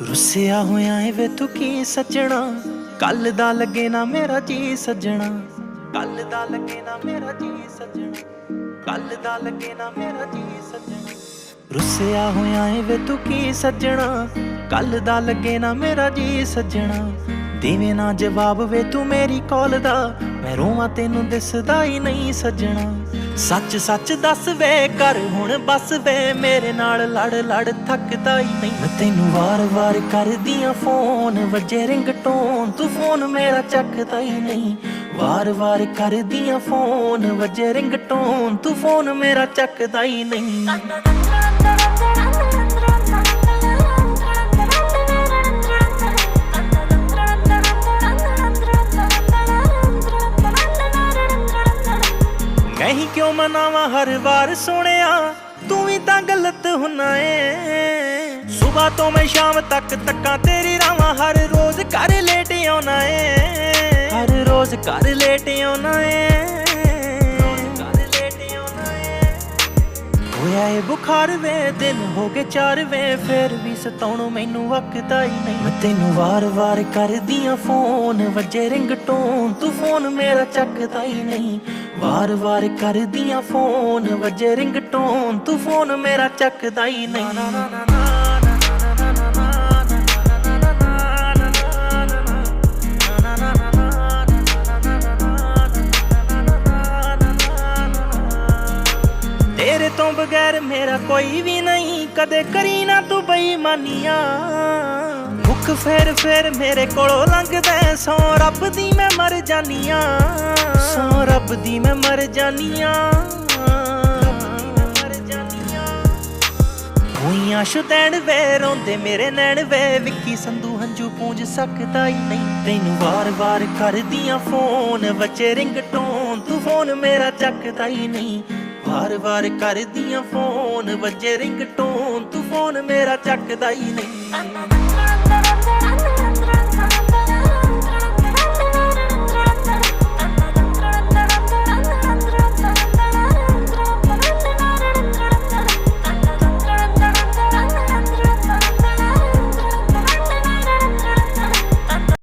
ਰੁੱਸਿਆ ਹੋਇਆ ਏ ਵੇ ਤੂੰ ਕੀ ਸੱਜਣਾ, ਕੱਲ ਦਾ ਲੱਗੇ ਨਾ ਮੇਰਾ ਜੀ ਸੱਜਣਾ, ਕੱਲ ਦਾ ਲੱਗੇ ਨਾ ਮੇਰਾ ਜੀ ਸੱਜਣਾ, ਕੱਲ ਦਾ ਲੱਗੇ ਨਾ ਮੇਰਾ ਜੀ ਸੱਜਣਾ। ਰੁੱਸਿਆ ਹੋਇਆ ਏ ਵੇ ਤੂੰ ਕੀ ਸੱਜਣਾ, ਕੱਲ ਦਾ ਲੱਗੇ ਨਾ ਮੇਰਾ ਜੀ ਸੱਜਣਾ। ਦੇਵੇਂ ਨਾ ਜਵਾਬ ਵੇ ਤੂੰ ਮੇਰੀ ਕਾਲ ਦਾ, ਮੈਂ ਰੋਵਾਂ ਤੈਨੂੰ ਦਿਸਦਾ ਹੀ ਨਹੀਂ ਸੱਜਣਾ। ਸੱਚ ਸੱਚ ਦੱਸ ਵੇ ਕਰ ਹੁਣ ਬਸ ਵੇ, ਮੇਰੇ ਨਾਲ ਲੜ ਲੜ ਥੱਕਦਾ ਹੀ ਨਹੀਂ। ਮੈਂ ਤੈਨੂੰ ਵਾਰ-ਵਾਰ ਕਰਦੀਆਂ ਫੋਨ, ਵੱਜੇ ਰਿੰਗਟੋਨ ਤੂੰ ਫੋਨ ਮੇਰਾ ਚੱਕਦਾ ਹੀ ਨਹੀਂ। ਵਾਰ-ਵਾਰ ਕਰਦੀਆਂ ਫੋਨ, ਵੱਜੇ ਰਿੰਗਟੋਨ ਤੂੰ ਫੋਨ ਮੇਰਾ ਚੱਕਦਾ ਹੀ ਨਹੀਂ। ਨਹੀਂ ਕਿਉਂ ਮਨਾਵਾਂ ਹਰ ਵਾਰ ਸੋਹਣਿਆ, ਤੂੰ ਵੀ ਤਾਂ ਗਲਤ ਹੁੰਨਾ ਏ। ਸੁਬਾਹ ਤੋਂ ਮੈਂ ਸ਼ਾਮ ਤੱਕ ਤੱਕਾਂ ਤੇਰੀ ਰਾਵਾਂ, ਹਰ ਰੋਜ਼ ਘਰ ਲੇਟ ਆਉਣਾ ਏ, ਹਰ ਰੋਜ਼ ਘਰ ਲੇਟ ਆਉਣਾ ਏ। ਹੋਇਆ ਏ ਬੁਖਾਰ ਵੇ ਦਿਨ ਹੋ ਗਏ 4 ਵੇ, ਫੇਰ ਵੀ ਸਤਾਉਣੋਂ ਮੈਨੂੰ ਵਕਦਾ ਹੀ ਨਹੀਂ। ਮੈਂ ਤੈਨੂੰ ਵਾਰ-ਵਾਰ ਕਰਦੀਆਂ ਫੋਨ, ਵੱਜੇ ਰਿੰਗਟੋਨ ਤੂੰ ਫੋਨ ਮੇਰਾ ਚੱਕਦਾ ਹੀ ਨਹੀਂ। ਵਾਰ-ਵਾਰ ਕਰਦੀਆਂ ਫੋਨ, ਵੱਜੇ ਰਿੰਗਟੋਨ ਤੂੰ ਫੋਨ ਮੇਰਾ ਚੱਕਦਾ ਹੀ ਨਹੀਂ। ਤੇਰੇ ਤੋਂ ਬਗੈਰ ਮੇਰਾ ਕੋਈ ਵੀ ਨਹੀਂ, ਕਦੇ ਕਰੀ ਨਾ ਤੂੰ ਬੇਈਮਾਨੀਆਂ। ਮੁੱਖ ਫੇਰ ਮੇਰੇ ਕੋਲੋਂ ਲੰਘਦਾ, ਸੌ ਰੱਬ ਦੀ ਮੈਂ ਮਰ ਜਾਨੀਆਂ, ਸੌ ਰੱਬ ਦੀ ਮੈਂ ਮਰ ਜਾਨੀਆਂ। ਹੋਈਆਂ ਸ਼ੁਦੈਣ ਵੇ ਰੋਂਦੇ ਮੇਰੇ ਨੈਣ ਵੇ, ਵਿੱਕੀ ਸੰਧੂ ਹੰਝੂ ਪੂੰਝ ਸਕਦਾ ਹੀ ਨਹੀਂ। ਤੈਨੂੰ ਵਾਰ-ਵਾਰ ਕਰਦੀਆਂ ਫੋਨ, ਵੱਜੇ ਰਿੰਗਟੋਨ ਤੂੰ ਫੋਨ ਮੇਰਾ ਚੱਕਦਾ ਹੀ ਨਹੀਂ। ਵਾਰ-ਵਾਰ ਕਰਦੀਆਂ ਫੋਨ, ਵੱਜੇ ਰਿੰਗਟੋਨ ਤੂੰ ਫੋਨ ਮੇਰਾ ਚੱਕਦਾ ਹੀ ਨਹੀਂ।